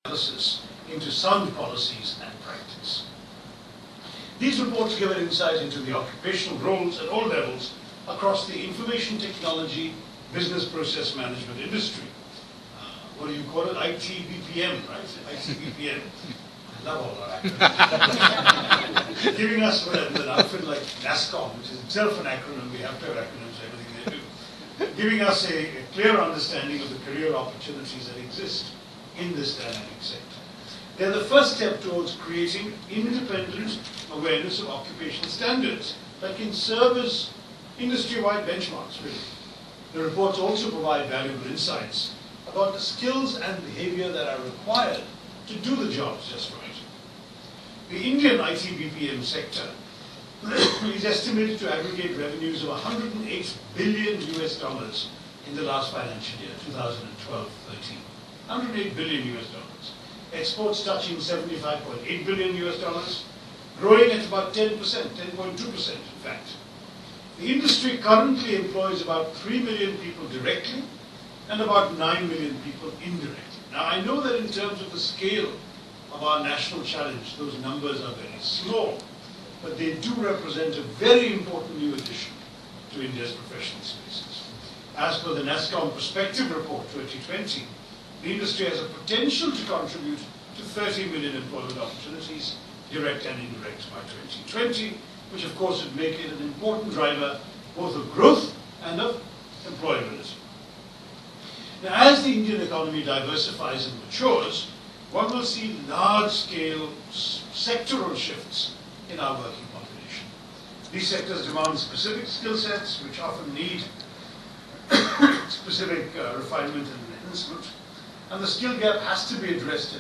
analysis into sound policies and practice. These reports give an insight into the occupational roles at all levels across the information technology business process management industry. What do you call it? IT-BPM, right? IT-BPM. I love all our acronyms. Giving us, with an outfit like NASSCOM, which is itself an acronym, we have to have acronyms for everything they do, giving us a clear understanding of the career opportunities that exist in this dynamic sector. They're the first step towards creating independent awareness of occupational standards that can serve as industry-wide benchmarks, really. The reports also provide valuable insights about the skills and behavior that are required to do the jobs just right. The Indian IT-BPM sector is estimated to aggregate revenues of $108 billion in the last financial year, 2012-13. $108 billion. Exports touching $75.8 billion, growing at about 10%, 10.2% in fact. The industry currently employs about 3 million people directly and about 9 million people indirectly. Now I know that in terms of the scale of our national challenge, those numbers are very small, but they do represent a very important new addition to India's professional spaces. As per the NASSCOM Perspective Report 2020, the industry has a potential to contribute to 30 million employment opportunities, direct and indirect, by 2020, which of course would make it an important driver both of growth and of employability. Now, as the Indian economy diversifies and matures, one will see large-scale sectoral shifts in our working population. These sectors demand specific skill sets, which often need specific refinement and enhancement, and the skill gap has to be addressed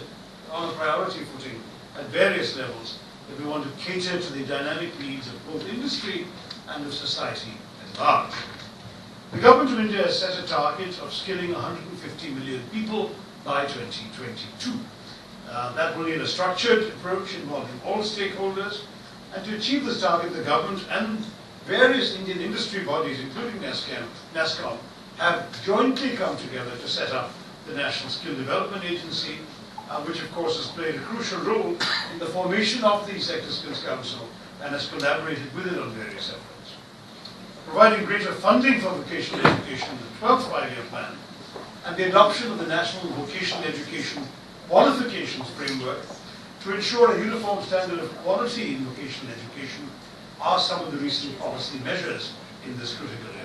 on a priority footing at various levels if we want to cater to the dynamic needs of both industry and of society at large. The Government of India has set a target of skilling 150 million people by 2022. That will need a structured approach involving all stakeholders, and to achieve this target, the government and various Indian industry bodies, including NASSCOM, have jointly come together to set up the National Skill Development Agency, which of course has played a crucial role in the formation of the Sector Skills Council and has collaborated with it on various efforts. Providing greater funding for vocational education in the 12th five-year plan and the adoption of the National Vocational Education Qualifications Framework to ensure a uniform standard of quality in vocational education are some of the recent policy measures in this critical area.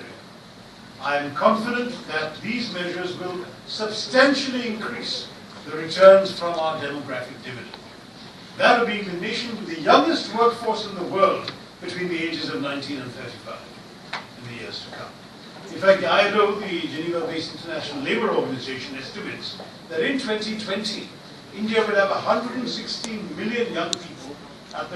I am confident that these measures will substantially increase the returns from our demographic dividend. That of being the nation with the youngest workforce in the world between the ages of 19 and 35 in the years to come. In fact, the ILO, the Geneva-based International Labour Organization, estimates that in 2020, India will have 116 million young people at the